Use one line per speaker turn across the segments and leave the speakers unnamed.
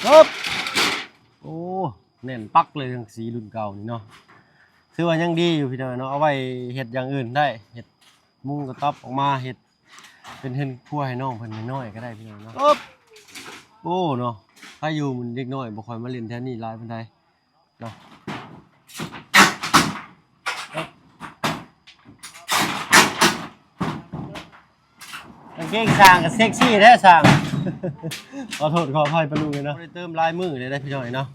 ปึ๊บโอ้แน่นปักเลยทั้งสีรุ่นเก่านี่เนาะถือว่ายังดีอยู่พี่น้องเนาะเอาไว้เฮ็ดอย่างอื่นได้เฮ็ดมุ้งกระต๊อบออกมาเฮ็ดเป็นเฮ็ดครัวให้น้องเพิ่นน้อยๆก็ได้พี่น้องเนาะปึ๊บโอ้เนาะถ้าอยู่มันเด็กน้อยบ่ค่อยมาเล่นแถวนี้หลายปานใดเนาะกางเกงสร้างก็เซ็กซี่แท้สร้าง ขอโทษขออภัยปะลุงเลยเนาะได้เติมลายมือเลยได้พี่น้อยเนาะ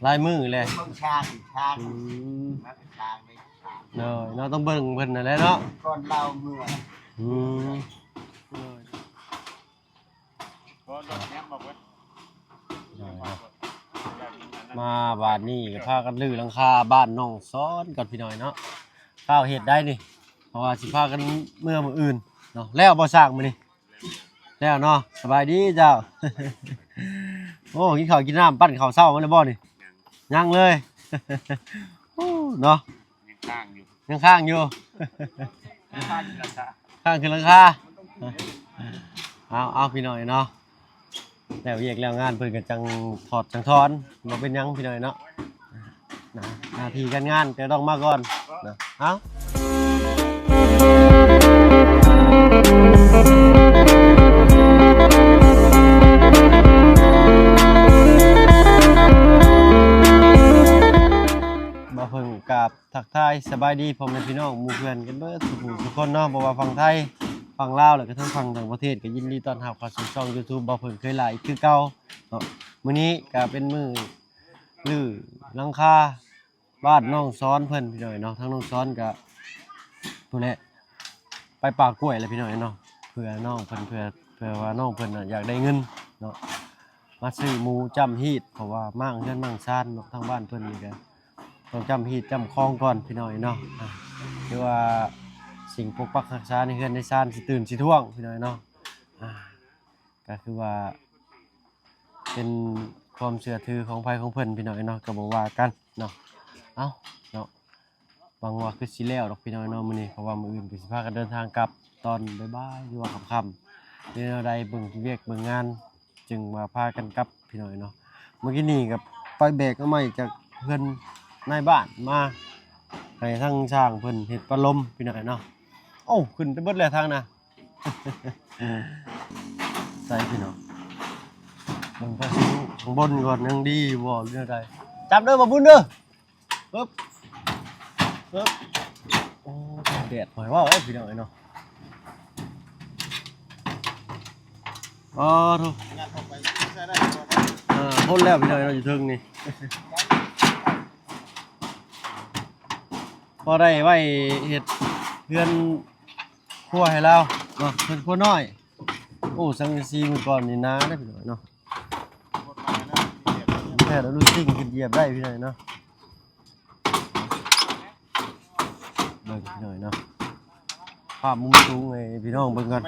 ลายมือเลย
ต้องช้างมาเป็นช้างเลย
เนาะเนาะต้องเบิ่งเพิ่นนั่นแหละเนาะ
ก่อนเราเมื่อ
มาบาดนี้ก็พากันลื้อหลังคาบ้านน้องซ้อนกับพี่น้อยเนาะข้าวเฮ็ดได้นี่เพราะว่าสิพากันมื้ออื่นเนาะแล้วบ่สร้างมื้อนี้แล้วเนาะสบายดีเจ้า โอ้กินข้าวกินน้ำปั้นข้าวเช้ามาแล้วบ่นี่ยังเลย เนาะยังข้างอยู่ข้างคือหลังคาเอาพี่น้อยเนาะแล้วเรียกแล้วงานเพิ่นก็จังถอดจังถอนบ่เป็นหยังพี่น้อยเนาะนะหน้าที่การงานก็ต้องมาก่อนนะเอาบ่เพิ่งกับทักทายสบายดีพ่อแม่พี่น้องหมู่เพื่อนกันเบิดทุกคนเนาะบ่ว่าฝั่งไทยฝั่งลาวแล้วก็ทั้งฝั่งต่างประเทศก็ยินดีต้อนรับเข้าสู่ช่อง YouTube บ่เพิ่งเคยหลายคือเก่าเนาะมื้อนี้ก็เป็นมื้อลื้อหลังคาบ้านน้องซ้อนเพิ่นพี่น้อยเนาะทั้งน้องซ้อนก็พุ่นแหละไปป่ากล้วยแล้วพี่น้อยเนาะเพื่อน้องเพิ่นเพื่อว่าน้องเพิ่นน่ะอยากได้เงินเนาะมาซื้อหมูจำฮีดเพราะว่ามั่งเฮือนมั่งซ่านเนาะทางบ้านเพิ่นนี่ก็ต้องจำฮีดจำคลองก่อนพี่น้อยเนาะคือว่าสิ่งปกปักรักษาในเฮือนในซ่านสิตื่นสิท่วงพี่น้อยเนาะก็คือว่าเป็นความเชื่อถือของไผของเพิ่นพี่น้อยเนาะก็บ่ว่ากันเนาะเอ้าเนาะหวังว่าคือสิแล้วดอกพี่น้อยเนาะมื้อนี้เพราะว่ามื้ออื่นก็สิพากันเดินทางกลับตอนบ่ายๆหรือว่าค่ำๆเรื่องใดเบิ่งเวียกเบิ่งงานจึงมาพากันกลับพี่น้อยเนาะเมื่อกี้นี่ก็ไปแบกเอาไม้จากเพิ่นในบ้านมาให้ทั้งช่างเพิ่นเฮ็ดพัดลมพี่น้อยเนาะโอ้ขึ้นไปเบิดแล้วทางน่ะ ใส่พี่น้องมันก็สิข้างบนก่อนยังดีบ่เรื่องใดจับเด้อบ่บุญเด้อปึ๊บปึ๊บโอ้แดดหอยว่าพี่น้องเนาะอ๋อทุกพ้นแล้วพี่น้องเราอยู่ทึงนี่ พอได้ไว้เห็ดเพื่อนครัวให้เราเนาะเพื่อนครัวน้อยโอ้สังกะสีมือก่อนนี่นะได้พี่น้อยเนาะแค่เราดูสิ่งขึ้นเหยียบได้พี่น้อยเนาะเบิ่งพี่น้อยเนาะภาพมุมสูงไงพี่น้องเบิ่งกัน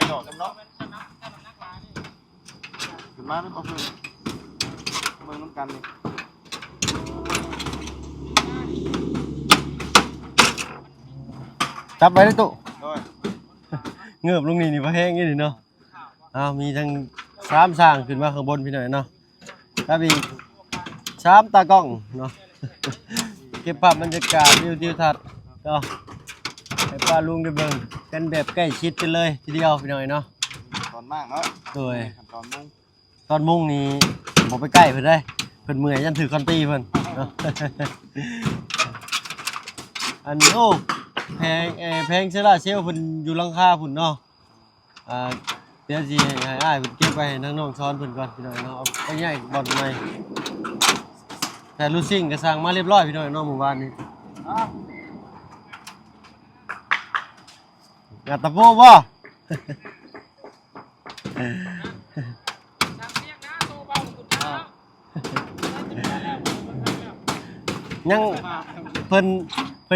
ขึ้นมาไม่ต้องเบิ่งน้ำกันนี่
จับไว้ได้ตุเงือบลงนี่พอแห้งนี่เนาะมีทั้ง3สร้างขึ้นมาข้างบนพี่น้อยเนาะแล้วมี3ตากล้องเนาะเก็บภาพบรรยากาศวิวทิวทัศน์ก็ให้ป้าลุงได้เบิ่งกันแบบใกล้ชิดกันเลยทีเดียวพี่น้อยเนาะ
ตอนมากเนาะ
โดยตอนมุ่งนี่บ่ไปใกล้เพิ่นได้เพิ่นเมื่อยยันถือคอนตีเพิ่นเนาะ อันนี้โอ้แพงเซล่าเซลเพิ่นอยู่หลังคาพุ่นเนาะเดี๋ยวสิให้อ้ายเพิ่นเก็บไว้ให้น้องๆซ้อนเพิ่นก่อนพี่น้อยเนาะเอาไปใหญ่บ่อนใหม่แต่ลูซิ่งก็สร้างมาเรียบร้อยพี่น้อยเนาะหมู่บ้านนี้อยากตะโพบ่ยังเพิ่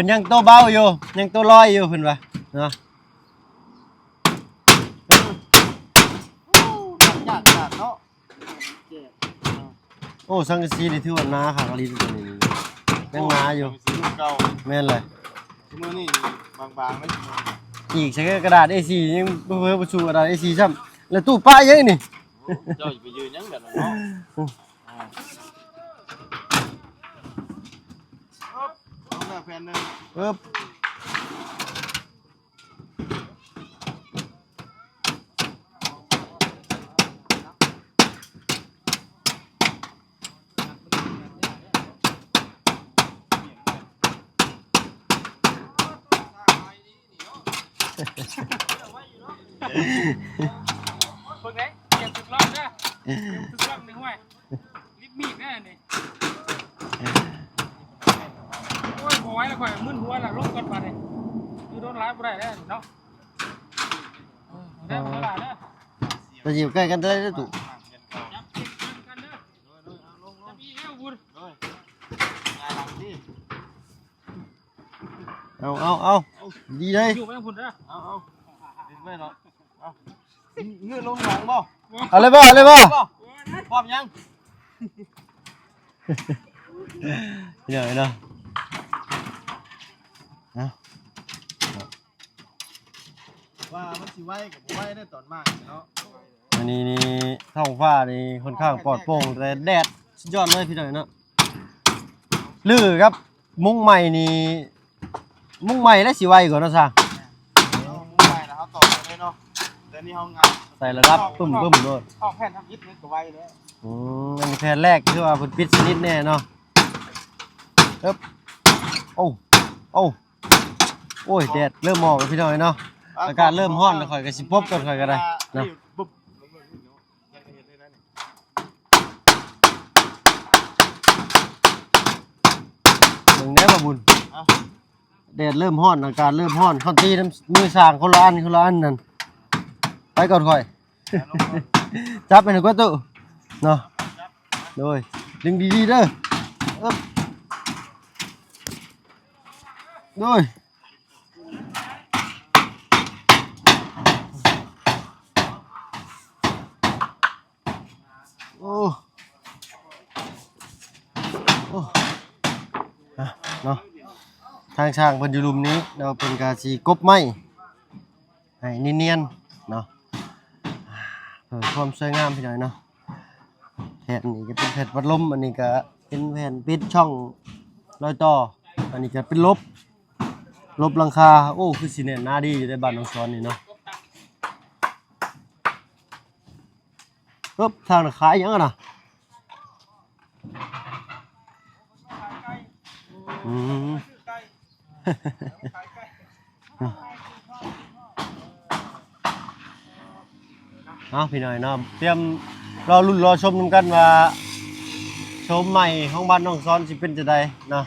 นยังโตเบาอยู่ยังโตลอยอยู่เพิ่นว่าเนาะโอ้สังกะสีนี่ถือว่าหนาคักอีหลีตัวนี้ยังหนาอยู่แม่นเลย
มื้อนี้บางๆเลย
อีกใช้กระดาษ A4 ยังเพิ่นบ่สู้กระดาษ A4 ซ้ำแล้วตู้ป้าเยอะนี่
เจ้าอย่าไปยืนยังแบบนั้นเนาะเอาหน้าแฟนหนึ่ง
ปึ๊บ
เบิ่งไหนเก็บทุกรอบนะเก็บทุกรอบในห้วยรีบมีดแน่นี่โอ้ยบ่ไหวแล้วข่อยมึนหัวแล้วลงก่อนมาเลยคือโดนร้ายบ่ได้แล้วเนาะได้บ่ได้เด้อ
ไปอยู่ใกล้กันได้ตุ
จับติดกันเด้อจับอีเอวบุญ
งานหลังที่
เอาดีเลย
อยู่ไปพุ่นเด้อ
เอาดิ้นไม่เนาะเอาเงื่อนลงหลังบ่
เอาเลยบ่
พร้อมยัง
เหนื่อยเนาะ
ว่ามันสิไหวกับบ่ไหวได้ตอนมากเนาะ
อันนี้นี่ท้องฟ้านี่ค่อนข้างปลอดโปร่งแต่แดดสุดยอดเลยพี่หน่อยเนาะลือครับมุ้งใหม่นี่มุ้งใหม่และสิไวกว่าเนาะซะ
เอาไหวแล้วเขาต่อเลยเนาะเดี๋ยวนี้เขางาน
ใส่ระดับปึ้มโลด
ออกแผ่นทำยิดนี่ก็ไวแล้ว
อันนี้แผ่นแรกคือว่าเพิ่นปิดสนิทแน่เนาะปึ๊บโอ้ยแดดเริ่มออกแล้วพี่หน่อยเนาะอากาศเริ่มร้อนแล้วค่อยก็สิพบกันค่อยก็ได้เนาะ
ปุ๊บ
เบิ่งแน่บ่บุญแดดเริ่มร้อนอากาศเริ่มร้อนเขาตีน้ำมือสร้างคนละอันนั่นไปก่อนค่อย จับไปหนึ่งก็ตุเนาะโดยดึงดีๆเด้ออึ๊บโดยโอ้อะเนาะทางช่างเพิ่นอยู่หลุมนี้เราเป็นกาสีกบไม้ให้เนียนๆเนาะเพิ่มความสวยงามพี่หน่อยเนาะแผ่นนี้ก็เป็นแผ่นพัดลมอันนี้ก็เป็นแผ่นปิดช่องรอยต่ออันนี้ก็เป็นลบหลังคาโอ้คือสิแน่นหน้าดีอยู่ในบ้านน้องสอนนี่เนาะปึ๊บทางขายยังอ่ะนะอืม เอาพี่หน่อยเนาะเตรียมรอรุ่นรอชมนำกันว่าชมใหม่ของบ้านน้องซ้อนสิเป็นจะใดเนาะ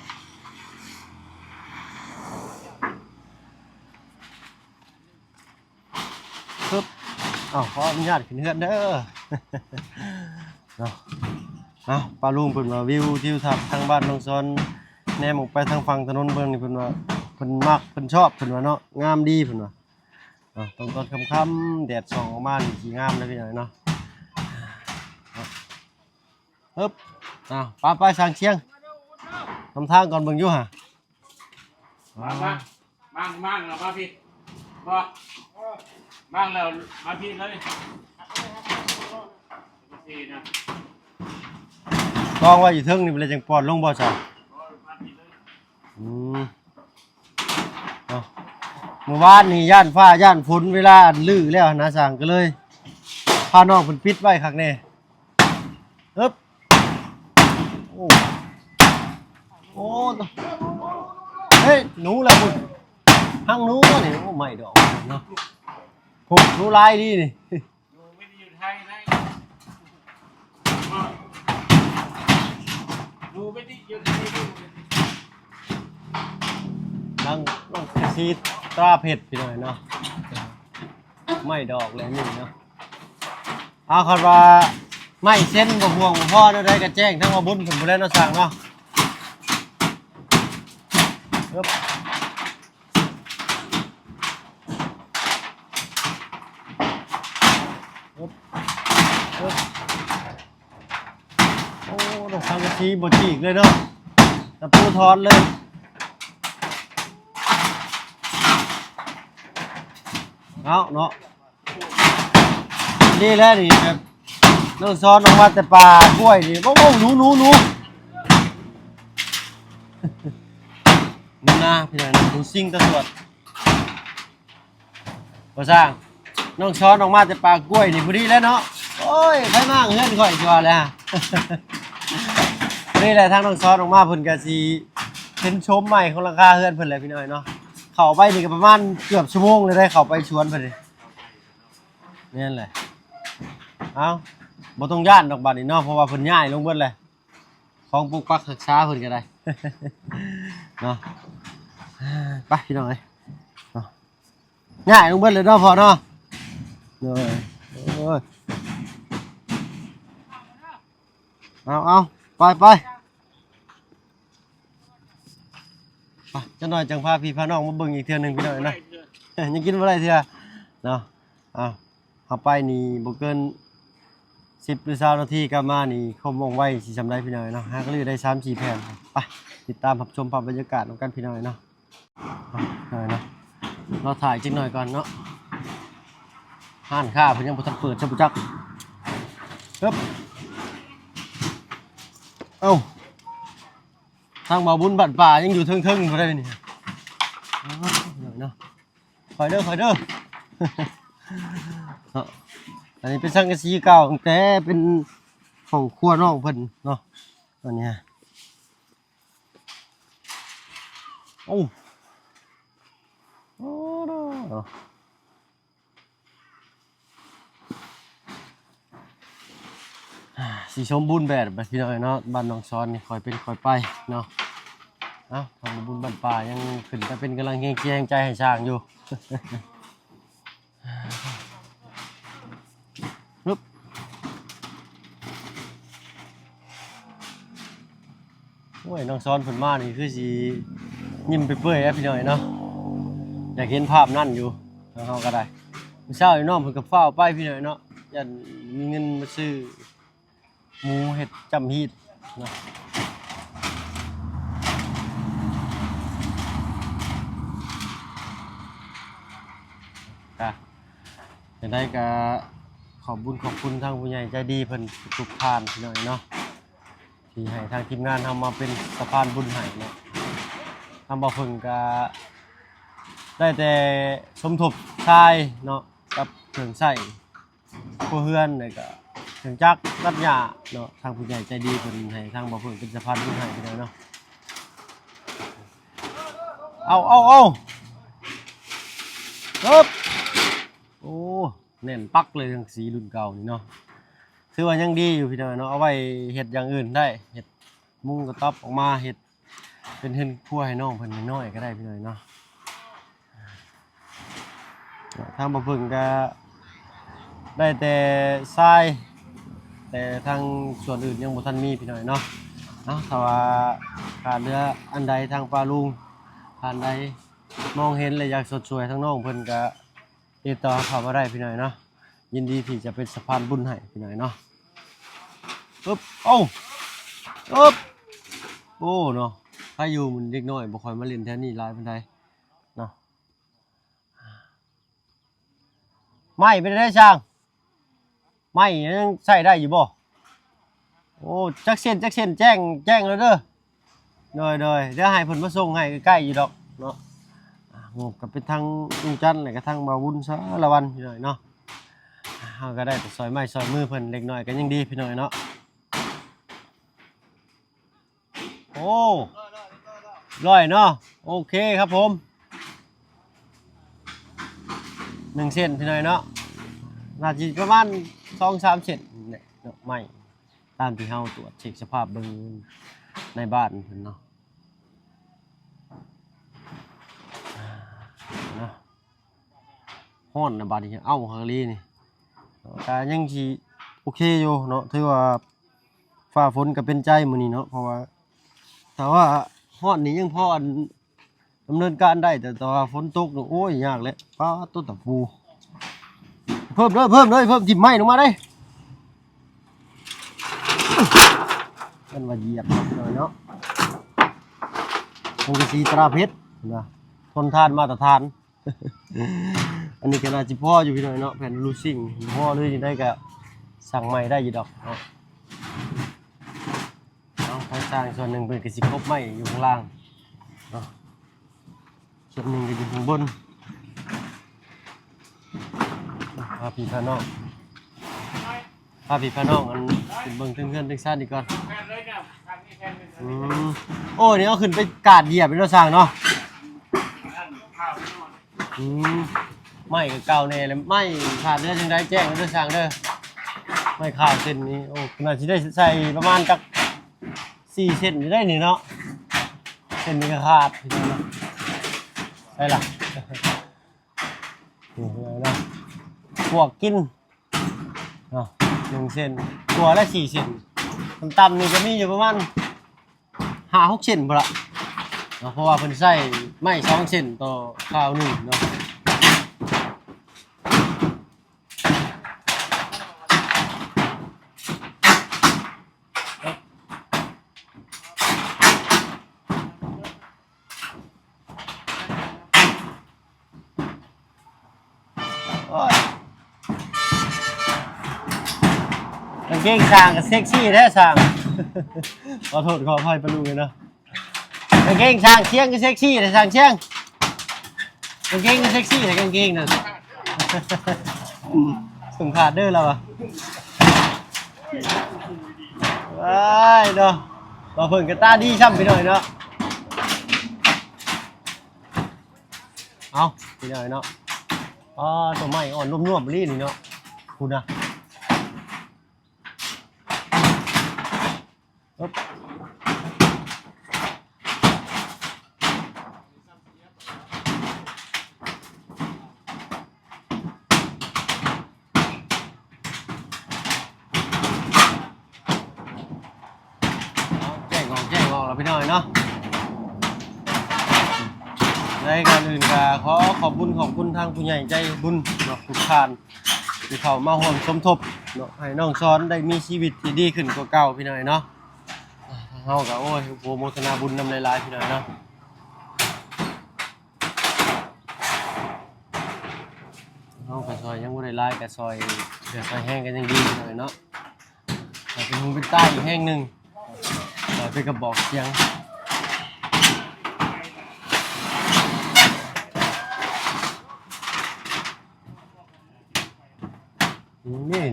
ปึ๊บขออนุญาตขึ้นเฮือนเด้อ เนาะปลาลุงเพิ่นว่าวิวทิวทัศน์ทางบ้านน้องซ้อนแนมออกไปทางฝั่งถนนเบิ่งนี่เพิ่นว่าเพิ่นมักเพิ่นชอบเพิ่นว่าเนาะงามดีเพิ่นว่าตอนค่ำๆแดดส่องออกมานี่สิงามเลยพี่หน่อยเนาะปึ๊บไปสร้างเชียงนำทางก่อนเบิ่งอยู่ห่ะ
มาแล้วมาพี่บ่บ้างแล้วมาพี่เลยพี่นะ
กองไว้อยู่เทิงนี่เวลาจังปอดลงบ่ซะเมื่อวานนี่ย่านฟ้าย่านฝนเวลาอันลื้อแล้วนะสร้างก็เลยพาน้องเพิ่นปิดไว้คักแน่ปึ๊บโอ้เฮ้ยหนูแล้วพุ่นหังหนูนี่โอ้ไม่ดอกเนาะพุ่นหนูลายดีนี่
อยู่ไม่ได้อยู่ไทยนะดูไม่ได้อยู่ไทยดู
นั่งซีตราเผ็ดพี่หน่อยเนาะไม่ดอกเลยนี่เนาะเอาคันว่าไม่เส้นบ่ห่วงบ่พ่อได้ก็แจ้งทั้งว่าบุญผมบ่ได้เนาะสั่งเนาะปึ๊บโอ้ดอกสังกะสีบ่จีกเลยเนาะตะปูทอนเลยเอาเนาะนี่แหละนี่แบบ น้องซ้อนออกมาแต่ป่ากล้วยนี่โอ้โหหนูนี่นะพี่น้องหนูซิ่งตะสวดบ่สร้างน้องซ้อนออกมาแต่ป่ากล้วยนี่พอดีแล้วเนาะโอ้ยไผมากเฮือนข่อยสิว่าเลยฮะ นี่แหละทางน้องซ้อนออกมาเพิ่นก็สิเป็นชมใหม่ของราคาเฮือนเพิ่นแหละพี่น้อยเนาะเข้าไปนี่ก็ประมาณเกือบชั่วโมงเลยได้เข้าไปชวนเพิ่นนี่นั่นแหละเอ้าบ่ต้องย่านดอกบัดนี้เนาะเพราะว่าเพิ่นย้ายลงเบิดเลยของปลูกปักรักษาเพิ่นก็ได้ เนาะไปพี่น้องเอ้ยเนาะย้ายลงเบิดเลยเนาะพอเนาะโอ้ยเอาไปจะหน่อยจังพาพี่พาน้องมาเบิ่งอีกเทื่อนึงพี่น้องนะยังกินบ่ได้เทื่อเนาะเอาไปนี่บ่เกิน10หรือ20นาทีกลับมานี่คมวงไว้สิจำได้พี่น้องเนาะหากลือได้ 3-4 แผ่นไปติดตามรับชมภาพบรรยากาศกันพี่น้องเนาะเนาะเราถ่ายจังหน่อยก่อนเนาะห้านค้าเพิ่นยังบ่ทันเปิดซะบ่จักปึ๊บเอ้าทางบ่าวบุญบัดป่ายังอยู่เทิงๆบ่ได้นี่เนาะคอยเด้อ อันนี้เป็นสังกะสีเก่าตั้งแต่เป็นของครัวน้องเพิ่นเนาะตอนนี้โอ้สีชมบูรณ์แบบพี่น้อยเนาะบ้านน้องซ้อนนี่คอยเป็นคอยไปเนาะทำบุญบ้านป่ายังขึ้นไปเป็นกำลังเคียงใจให้ช่างอยู่ปึ๊บโอ้ยน้องซ้อนผลมานี่คือสิยิ้มไปเปื่อยๆพี่น้อยเนาะอยากเห็นภาพนั่นอยู่แล้วเขาก็ได้เช้าอยู่น้องเพิ่นกับฟ้าวไปพี่น้อยเนาะยันมีเงินมาซื้อหมูเห็ดจำฮีดเนาะจะได้ก็ขอบคุณทางผู้ใหญ่ใจดีเพิ่นทุกท่านพี่น้อยเนาะที่ให้ทางทีมงานทำมาเป็นสะพานบุญให้เนาะทำบ่เพิ่งก็ได้แต่สมทบชายเนาะกับเครื่องใช้ครัวเรือนแล้วก็เครื่องจักรตัดหญ้าเนาะทางผู้ใหญ่ใจดีเพิ่นให้ทางบ่เพิ่งเป็นสะพานบุญให้พี่น้อยเนาะเอาครับโอ้แน่นปักเลยทั้งสีรุ่นเก่านี่เนาะถือว่ายังดีอยู่พี่น้อยเนาะเอาไว้เฮ็ดอย่างอื่นได้เฮ็ดมุ้งกระต๊อบออกมาเฮ็ดเป็นเฮือนครัวให้น้องเพิ่นน้อยๆก็ได้พี่น้อยเนาะทางบ่เพิ่งก็ได้แต่ทรายแต่ทางส่วนอื่นยังบ่ทันมีพี่น้อยเนาะถ้าว่าขาดเหลืออันใดทางปลาลุงอันใดมองเห็นเลยอยากสดสวยทั้งน้องเพิ่นก็ติดต่อเข้ามาได้พี่น้อยเนาะยินดีที่จะเป็นสะพานบุญให้พี่น้อยเนาะปึ๊บโอ้เนาะถ้าอยู่มันเด็กน้อยบ่ค่อยมาเล่นแถวนี้หลายปานใดเนาะไม้เป็นได้ช่างไม้ยังใช้ได้อยู่บ่โอ้จักเส้นแจ้งแล้วเด้อเดี๋ยวให้เพิ่นมาส่งให้ใกล้ๆอยู่ดอกเนาะงบก็เป็นทางลุงจันทร์แล้วก็ทางบ่าวบุญซะละวันพี่น้อยเนาะเฮาก็ได้แต่ซอยไม้ซอยมือเพิ่นเล็กน้อยก็ยังดีพี่น้อยเนาะโอ้ร้อยเนาะโอเคครับผม1เส้นพี่น้อยเนาะน่าจะประมาณ 2-3 เส้นเนี่ยเนาะไม้ตามที่เฮาตรวจเช็คสภาพเบิ่งในบ้านเพิ่นเนาะฮ้อนนะบาดนี้เอ้าฮักลีนี่ก็ยังสิโอเคอยู่เนาะถือว่าฟ้าฝนก็เป็นใจมื้อนี้เนาะเพราะว่าแต่ว่าฮ้อนนี่ยังพอดำเนินการได้แต่ว่าฝนตกนี่โอ้ยยากแล้วฟ้าต้นตะปูเพิ่มจิ้มไม้ลงมาได้มันว่าเหยียบหน่อยเนาะคงจะสีตราเพชรนะทนทานมาตรฐาน อันนี้ก็น่าจะพ่ออยู่พี่น้อยเนาะแผ่นลูซิ่งพ่อเลยได้ก็ สั่งใหม่ได้อยู่ดอกเนาะเอาทางสร้างส่วนหนึ่งเป็นกระสิครบไม้อยู่ข้างล่างเนาะส่วนหนึ่งก็อยู่ข้างบนพาพี่พาน้องพาพี่พาน้องอันเป็นเบิ่งเพื่อนๆทั้งซ่านดีก่อนโอ้นี่เอาขึ้นไปกาดเหยียบเป็นรถสร้างเนาะไม่ก็เก่าแน่เลยไม่ขาดเด้อจังได๋แจ้งเด้อสร้างเด้อไม่ขาดเส้นนี้โอ้ขนาดสิได้ใส่ประมาณจัก4เส้นอยู่ได้นี่เนาะเส้นนี้ก็ขาดพี่น้องเนาะใช่ล่ะนี่เนาะพวกกินเนาะ1เส้นตัวละ4เส้นต่ำๆนี่ก็มีอยู่ประมาณ5-6เส้นพุ่นล่ะเนาะเพราะว่าเพิ่นใช้ไม้2เส้นต่อข้าว1เนาะกางเกงสร้างก็เซ็กซี่แท้สร้าง ขอโทษขออภัยปะลุงเลยเนาะกางเกงสร้างเชียงก็เซ็กซี่แต่สร้างเชียงกางเกงก็เซ็กซี่แต่กางเกงน่ะ สุ่มขาดเด้อเราอ่ะว้ายเนาะเราเพิ่งกระตาดีช่ำไปหน่อยเนาะเอาไปหน่อยเนาะอ๋อตัวใหม่อ่อนนุ่มๆรีนี่เนาะคุณนะแจ้งออกเราไปหน่อยเนาะในการอื่นก็ขอขอบคุณทางผู้ใหญ่ใจบุญเนาะทุกท่านที่เข้ามาร่วมสมทบเนาะให้น้องซ้อนได้มีชีวิตที่ดีขึ้นกว่าเก่าพี่หน่อยเนาะเฮาก็โอ้ยโมทนาบุญนำหลายๆพี่หน่อยเนาะเฮาก็ซอยยังบ่ได้หลายก็ซอยเดือดซอยแห้งกันยังดีพี่หน่อยเนาะเป็นหูเป็นใต้อีกแห้งนึงไปกระบอกเสียงนี่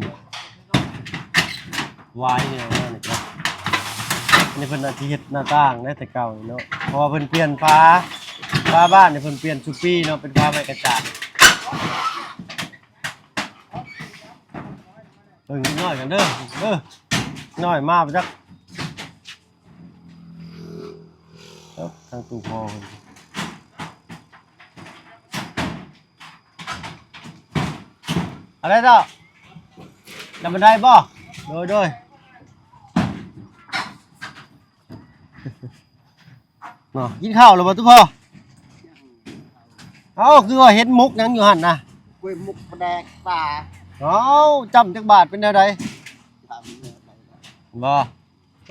วายเนี่ยนี่ครับนี่เพิ่นอาทิตย์หน้าต่างได้แต่เก่าเนาะเพราะว่าเพิ่นเปลี่ยนฟ้าบ้านเนี่ยเพิ่นเปลี่ยนชุปีเนาะเป็นฟ้าไม้กระจาดนิดหน่อยกันเด้อน้อยมากไปจักทางตู้พออะไรต่อจำบันไดบ่โดยเนาะกินข้าวแล้วบ่ทุกพ่อเอ้าคือว่าเห็นมุกยังอยู่หั่นนะ
กล้วยมุกแดกตา
เอ้าจำจักบาทเป็นแนวใดบ่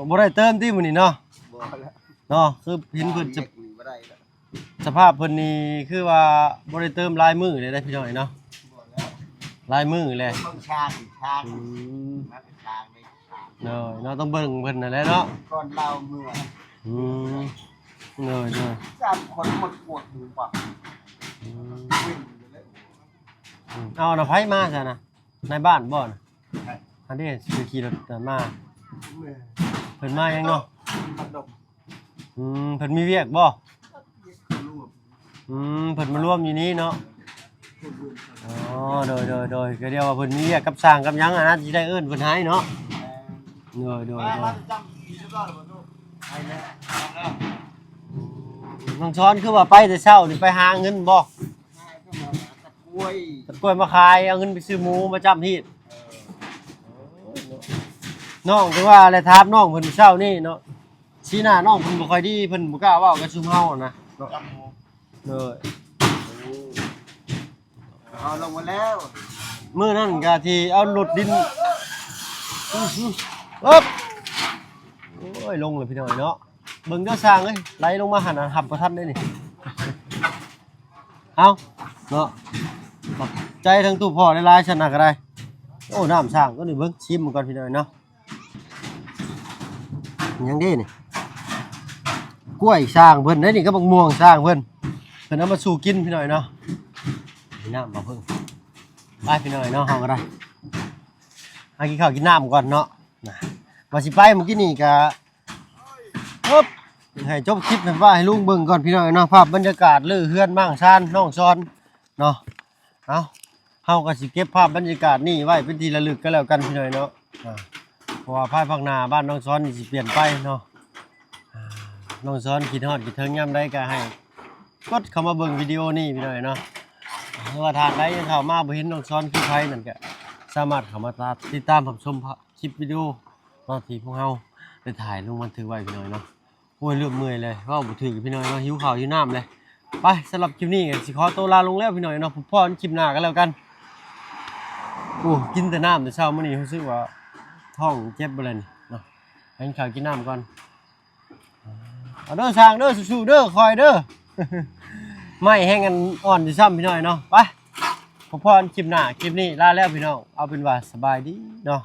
บ่ได้เติมติมื้อนี้เนาะ
บ่แล้ว
เนาะคือเห็นเพิ่นจะ
บ่ได้แล้ว
สภาพเพิ่นนี่คือว่าบ่ได้เติมลายมือเลยได้พี่น้อยเนาะ
บ่แล้ว
ลายมือเลย
ต้องช้างมาเป็นช้างได้ช้าง
เนาะต้องเบิ่งเพิ่นนั่นแหละเนาะ
ก่อนเราเมื่อ
เนาะ
3คนหมดปวดหูปะวิ่งไปเลย
เอาน่ะไผมาซะนะในบ้านบ่น่ะ
ใช่
อันนี้คือขี่รถมา
เมื่อ
เพิ่นมายังเนาะ
มันดม
เพิ่นมีเวียกบ่
รวบ
เพิ่นมาร่วมอยู่นี้เนาะ
รวบ
อ๋อโดยก็เรียกว่าเพิ่นมีเวียกกับสร้างกับหยังอ่ะนะสิได้เอิ้นเพิ่นให้เนาะโดย
มาจำปีแล้วก็บ่รู้ไปแล้วแล้ว
น้องช้อนคือว่าไปแต่เช้านี่ไปหาเงินบ่
ก็มาตะกล้วย
ตะกล้วยมาขายเอาเงินไปซื้อหมูมาจำที่น้องคือว่าอะไรถามน้องเพิ่นเช้านี่เนาะชี้หน้าน้องเพิ่นบ่ค่อยดีเพิ่นบ่กล้าเว้ากับซุมเฮานะเนาะ
จำหมู
เด้อ
เอาลงมาแล้ว
มื้อนั้นก็ที่เอารถดินอึ๊บโอ้ยลงเลยพี่น้อยเนาะเบิ่งเด้อสร้างเอ้ยไหลลงมาหั่นน่ะหับบ่ทันได้นี่เอาเนาะขอบใจทั้งตู้พ่อหลายๆฉันน่ะก็ได้ โอ้น้ำสร้างก็นี่เบิ่งชิมมันก่อนพี่น้อยเนาะยังดีนี่กล้วยสร้างเพิ่นได้นี่ก็บักม่วงสร้างเพิ่นเอามาสู่กินพี่น้อยเนาะนี่น้ำบ่เพิ่งไปพี่น้อยเนาะเฮาก็ได้หากินข้าวกินน้ำก่อนเนาะนะว่าสิไปเมื่อกี้นี่ก็ปึ๊บให้จบคลิปนั้นว่าให้ลุงเบิ่งก่อนพี่น้อยเนาะภาพบรรยากาศลือเฮือนมั่งชานน้องซอนเนาะเอาเฮาก็สิเก็บภาพบรรยากาศนี่ไว้เป็นที่ระลึกก็แล้วกันพี่น้อยเนาะเพราะว่าภายภาคหน้าบ้านน้องซอนนี่สิเปลี่ยนไปเนาะน้องซอนคิดฮอดคิดถึงยามใดก็ให้กดเข้ามาเบิ่งวิดีโอนี้พี่น้อยเนาะว่าทางใดยังเข้ามาบ่เห็นน้องซอนคือไผนั่นก็สามารถเข้ามาติดตามรับชมคลิปวิดีโอเนาะที่พวกเฮาได้ถ่ายลงบันทึกไว้พี่น้อยเนาะโอ้ยเริ่มเมื่อยเลยเว้าบ่ถึงพี่น้อยเนาะหิวข้าวหิวน้ำเลยไปสำหรับคลิปนี้ก็สิขอตัวลาลงแล้วพี่น้อยเนาะพบกันคลิปหน้ากันแล้วกันโอ้กินแต่น้ำแต่เช้ามื้อนี้รู้สึกว่าท้องเจ็บบ่เลยนี่เนาะให้ข้าวกินน้ำก่อนเอาเด้อสร้างเด้อสู้ๆเด้อคอยเด้อ ไม่แห้งกันอ่อนอยู่ซ้ำพี่น้อยเนาะไปพบกันคลิปหน้าคลิปนี้ลาแล้วพี่น้องเอาเป็นว่าสบายดีเนาะ